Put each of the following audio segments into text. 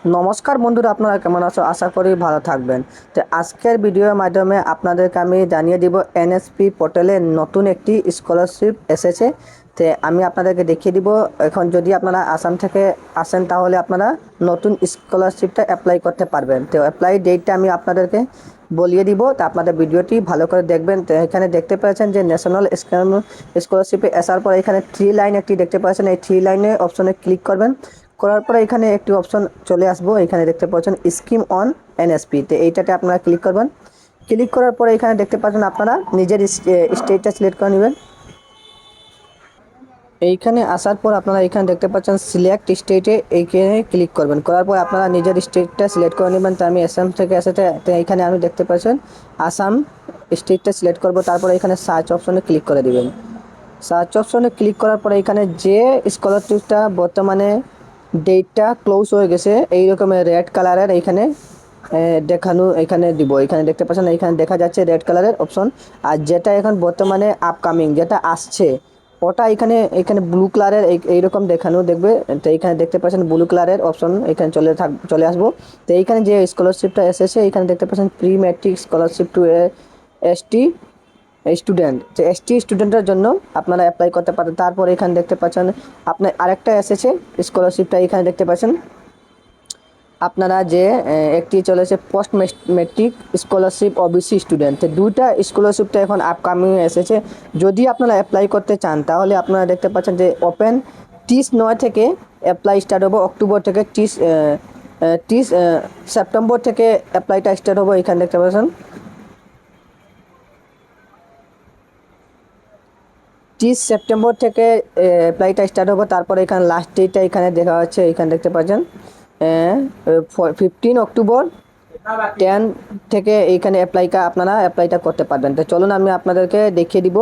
নমস্কার বন্ধুরা, আপনারা কেমন আছো? আশা করি ভালো থাকবেন। তো আজকের ভিডিওর মাধ্যমে আপনাদেরকে আমি জানিয়ে দিব এনএসপি পোর্টালে নতুন একটি স্কলারশিপ এসেছে। তো আমি আপনাদেরকে দেখিয়ে দিব। এখন যদি আপনারা আসাম থেকে আসেন তাহলে আপনারা নতুন স্কলারশিপটা অ্যাপ্লাই করতে পারবেন। তো অ্যাপ্লাই ডেটটা আমি আপনাদেরকে বলিয়ে দিব। তো আপনাদের ভিডিওটি ভালো করে দেখবেন। তো এখানে দেখতে পাচ্ছেন যে ন্যাশনাল স্কলারশিপে আসার পর এখানে 3 লাইন একটি দেখতে পাচ্ছেন। এই 3 লাইনে অপশনে ক্লিক করবেন। করার পরে এখানে একটি অপশন চলে আসবো। এখানে দেখতে পাচ্ছেন স্কিম অন এনএসপি, তো এইটাতে আপনারা ক্লিক করবেন। ক্লিক করার পরে এখানে দেখতে পাচ্ছেন আপনারা নিজের স্টেটটা সিলেক্ট করে নেবেন। এইখানে আসার পর আপনারা এখানে দেখতে পাচ্ছেন সিলেক্ট স্টেটে এইখানে ক্লিক করবেন। করার পর আপনারা নিজের স্টেটটা সিলেক্ট করে নেবেন। তো আমি আসাম থেকে এসেছে, তো এইখানে আমি দেখতে পাচ্ছেন আসাম স্টেটটা সিলেক্ট করব। তারপরে এখানে সার্চ অপশনে ক্লিক করে দিবেন। সার্চ অপশনে ক্লিক করার পরে এখানে যে স্কলারশিপটা বর্তমানে ডেটটা ক্লোজ হয়ে গেছে এই রকমের রেড কালারের এইখানে দেখানো এখানে দিব। এখানে দেখতে পাচ্ছেন এখানে দেখা যাচ্ছে রেড কালারের অপশন। আর যেটা এখন বর্তমানে আপকামিং যেটা আসছে ওটা এখানে এখানে ব্লু কালারের এইরকম দেখানো দেখবে। তো এইখানে দেখতে পাচ্ছেন ব্লু কালারের অপশন এখানে চলে আসবো। তো এইখানে যে স্কলারশিপটা এসেছে এখানে দেখতে পাচ্ছেন pre matric scholarship to ST student. যে এসটি স্টুডেন্টের জন্য আপনারা অ্যাপ্লাই করতে পারেন। তারপর এখানে দেখতে পাচ্ছেন আপনার আরেকটা এসেছে স্কলারশিপটা এখানে দেখতে পাচ্ছেন আপনারা যে একটি চলেছে post matric scholarship OBC student. দুইটা স্কলারশিপটা এখন আপকামিং এসেছে। যদি আপনারা অ্যাপ্লাই করতে চান তাহলে আপনারা দেখতে পাচ্ছেন যে ওপেন 30/9 থেকে অ্যাপ্লাই স্টার্ট হবে। অক্টোবর থেকে 30 সেপ্টেম্বর থেকে অ্যাপ্লাইটা স্টার্ট হবে। এখানে দেখতে পাচ্ছেন 30 সেপ্টেম্বর থেকে অ্যাপ্লাইটা স্টার্ট হবে। তারপরে এখানে লাস্ট ডেটটা এখানে দেখা যাচ্ছে। এখানে দেখতে পাচ্ছেন 15 অক্টোবর 10 থেকে এইখানে আপনারা অ্যাপ্লাইটা করতে পারবেন। তো চলুন আমি আপনাদেরকে দেখিয়ে দিব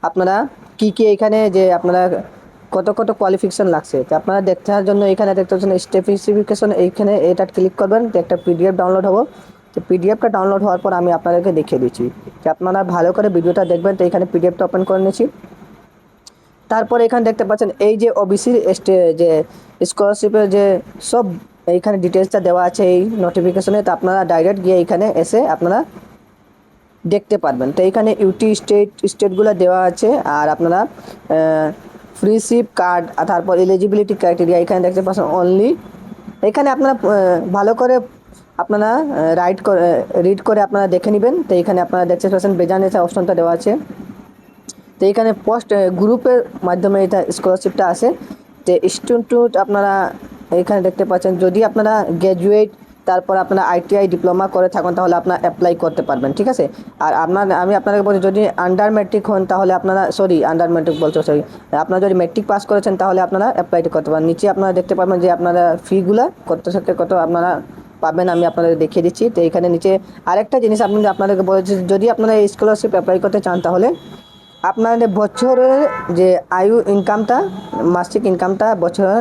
আপনারা কি এখানে যে আপনারা কত কোয়ালিফিকেশন লাগছে। তো আপনারা দেখার জন্য এখানে দেখতে পাচ্ছেন স্পেসিফিকেশন, এইখানে এটা ক্লিক করবেন। তো একটা পিডিএফ ডাউনলোড হবে। তো পিডিএফটা ডাউনলোড হওয়ার পর আমি আপনাদেরকে দেখিয়ে দিচ্ছি। তো আপনারা ভালো করে ভিডিওটা দেখবেন। তো এখানে পিডিএফটা ওপেন করে নিয়েছি। তারপরে এখানে দেখতে পাচ্ছেন এই যে ওবিসি যে স্কলারশিপের যে সব এইখানে ডিটেলসটা দেওয়া আছে এই নোটিফিকেশনে। তো আপনারা ডাইরেক্ট গিয়ে এইখানে এসে আপনারা দেখতে পারবেন। তো এইখানে ইউটি স্টেটগুলো দেওয়া আছে। আর আপনারা ফ্রিশিপ কার্ড, তারপর এলিজিবিলিটি ক্রাইটেরিয়া এখানে দেখতে পাচ্ছেন অনলি। এখানে আপনারা ভালো করে আপনারা রিড করে আপনারা দেখে নেবেন। তো এইখানে আপনারা দেখতে পাচ্ছেন বেজানেসা অপশনটা দেওয়া আছে। তো এইখানে পোস্ট গ্রুপের মাধ্যমে এটা স্কলারশিপটা আসে। তো স্টুডেন্ট আপনারা এখানে দেখতে পাচ্ছেন যদি আপনারা গ্র্যাজুয়েট তারপর আপনারা আইটিআই ডিপ্লোমা করে থাকেন তাহলে আপনারা অ্যাপ্লাই করতে পারবেন, ঠিক আছে। আর আমি আপনাকে বলছি যদি আন্ডার ম্যাট্রিক হন তাহলে আপনারা আন্ডার ম্যাট্রিক বলছো আপনারা যদি ম্যাট্রিক পাস করেছেন তাহলে আপনারা অ্যাপ্লাইটা করতে পারেন। নিচে আপনারা দেখতে পাবেন যে আপনারা ফিগুলা কত আপনারা পাবেন আমি আপনাদের দেখিয়ে দিচ্ছি। তো এখানে নিচে আরেকটা জিনিস আপনাদেরকে বলেছি, যদি আপনারা এই স্কলারশিপ অ্যাপ্লাই করতে চান তাহলে আপনাদের বছরের যে ইনকামটা মাসিক ইনকামটা বছরে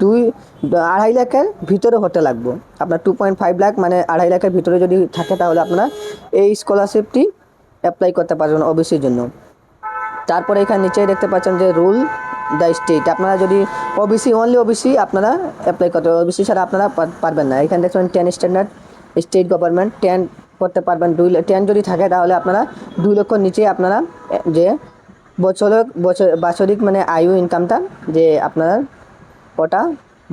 2.5 লাখের ভিতরে হতে লাগবে। আপনার 2.5 লাখ মানে 2.5 লাখের ভিতরে যদি থাকে তাহলে আপনারা এই স্কলারশিপটি অ্যাপ্লাই করতে পারবেন ওবিসির জন্য। তারপরে এখানে নিচে দেখতে পাচ্ছেন যে রুল দ্য স্টেট, আপনারা যদি অনলি ওবিসি আপনারা অ্যাপ্লাই করতে পারবেন, ওবিসি ছাড়া আপনারা পারবেন না। এখানে দেখছেন 10 স্ট্যান্ডার্ড স্টেট গভর্নমেন্ট 10 করতে পারবেন। 10 যদি থাকে তাহলে আপনারা 2 লক্ষ নিচে আপনারা যে বাৎসরিক মানে ইনকামটা যে আপনার ওটা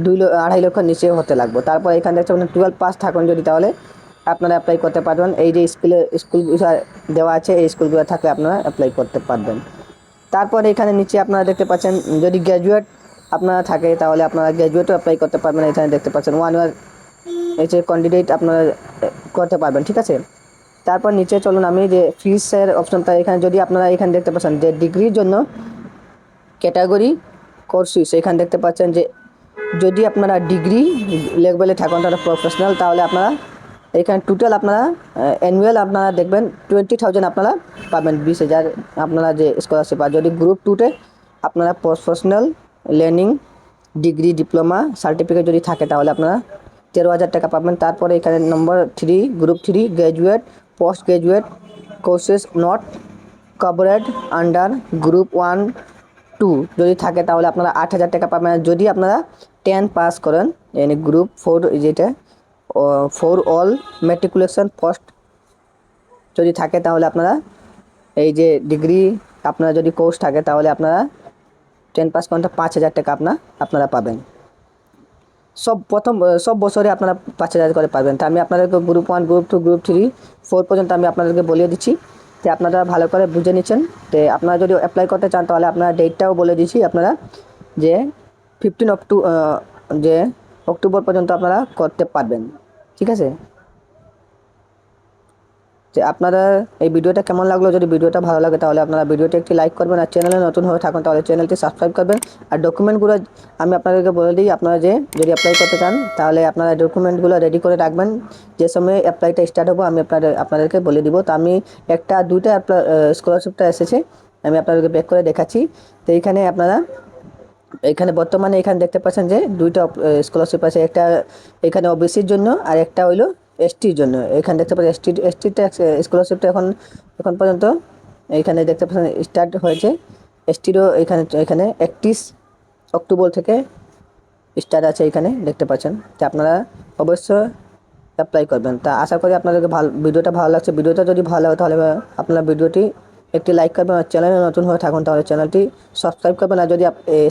2.5 লক্ষ নিচে হতে লাগবে। তারপর এখানে দেখছেন 12 পাস থাকুন যদি তাহলে আপনারা অ্যাপ্লাই করতে পারবেন। এই যে স্কুলগুলো দেওয়া আছে এই স্কুলগুলো থাকলে আপনারা অ্যাপ্লাই করতে পারবেন। তারপর এখানে নিচে আপনারা দেখতে পাচ্ছেন যদি গ্র্যাজুয়েট আপনারা থাকে তাহলে আপনারা গ্র্যাজুয়েটও অ্যাপ্লাই করতে পারবেন। এখানে দেখতে পাচ্ছেন 1 ইয়ার এই যে ক্যান্ডিডেট আপনারা করতে পারবেন, ঠিক আছে। তারপর নিচে চলুন আমি যে ফিসের অপশনটা এখানে যদি আপনারা এখানে দেখতে পাচ্ছেন যে ডিগ্রির জন্য ক্যাটাগরি কোর্সেস এখানে দেখতে পাচ্ছেন যে যদি আপনারা ডিগ্রি লেভেলে থাকেন তাহলে প্রফেশনাল তাহলে আপনারা এখানে টোটাল আপনারা অ্যানুয়াল আপনারা দেখবেন 20,000 আপনারা পাবেন, 20,000 আপনারা যে স্কলারশিপ। আর যদি গ্রুপ 2তে আপনারা professional learning degree diploma certificate যদি থাকে তাহলে আপনারা 13,000 টাকা পাবেন। তারপরে এখানে নম্বর 3 group 3 graduate post graduate courses not কভারেড under group 1-2 যদি থাকে তাহলে আপনারা 8,000 টাকা পাবেন। যদি আপনারা 10 পাস করেন yani গ্রুপ 4 যেটা ফর অল ম্যাট্রিকুলেশন পোস্ট যদি থাকে তাহলে আপনারা এই যে ডিগ্রি আপনারা যদি কোর্স থাকে তাহলে আপনারা 10 পাস করেন 5,000 টাকা আপনারা পাবেন। সব বছরে আপনারা 5,000 করে পাবেন। তা আমি আপনাদেরকে গ্রুপ 1 গ্রুপ 2 গ্রুপ 3 4 পর্যন্ত আমি আপনাদেরকে বলিয়ে দিচ্ছি, যে আপনারা ভালো করে বুঝে নিচ্ছেন। তো আপনারা যদি অ্যাপ্লাই করতে চান তাহলে আপনারা ডেটটাও বলে দিচ্ছি আপনারা, যে 15 অক্টোবর পর্যন্ত আপনারা করতে পারবেন, ঠিক আছে। যে আপনারা এই ভিডিওটা কেমন লাগলো, যদি ভিডিওটা ভালো লাগে তাহলে আপনারা ভিডিওটা একটি লাইক করবেন, আর চ্যানেলে নতুন হয়ে থাকুন তাহলে চ্যানেলটি সাবস্ক্রাইব করবেন। আর ডকুমেন্টগুলো আমি আপনাদেরকে বলে দিই, আপনারা যদি অ্যাপ্লাই করতে চান তাহলে আপনারা ডকুমেন্টগুলো রেডি করে রাখবেন। যে সময় অ্যাপ্লাইটা স্টার্ট হবে আমি আপনাদেরকে বলে দিব। তো আমি দুইটা স্কলারশিপটা এসেছে, আমি আপনাদেরকে ব্যাক করে দেখাচ্ছি। তো এখানে বর্তমানে এখানে দেখতে পাচ্ছেন যে দুইটা স্কলারশিপ আছে, একটা এখানে ওবিসির জন্য আর একটা হইলো এসটির জন্য। এখানে দেখতে পাচ্ছেন এসটিটা স্কলারশিপটা এখন পর্যন্ত এখানে দেখতে পাচ্ছেন স্টার্ট হয়েছে। এসটিরও এখানে 31 অক্টোবর থেকে স্টার্ট আছে, এখানে দেখতে পাচ্ছেন। তো আপনারা অবশ্যই অ্যাপ্লাই করবেন। তা আশা করি আপনাদেরকে ভিডিওটা ভালো লাগছে। ভিডিওটা যদি ভালো লাগে তাহলে আপনারা ভিডিওটি একটি লাইক করবেন, আর চ্যানেলে নতুন হয়ে থাকুন তাহলে চ্যানেলটি সাবস্ক্রাইব করবেন। আর যদি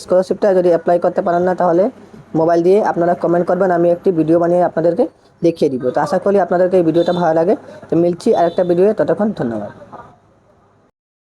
স্কলারশিপটা যদি অ্যাপ্লাই করতে পারেন না তাহলে মোবাইল দিয়ে আপনারা কমেন্ট করবেন, আমি একটি ভিডিও বানিয়ে আপনাদেরকে দেখিয়ে দিব। তো আশা করি আপনাদেরকে এই ভিডিওটা ভালো লাগে। তো মিলছি আরেকটা ভিডিও, ততক্ষণ ধন্যবাদ।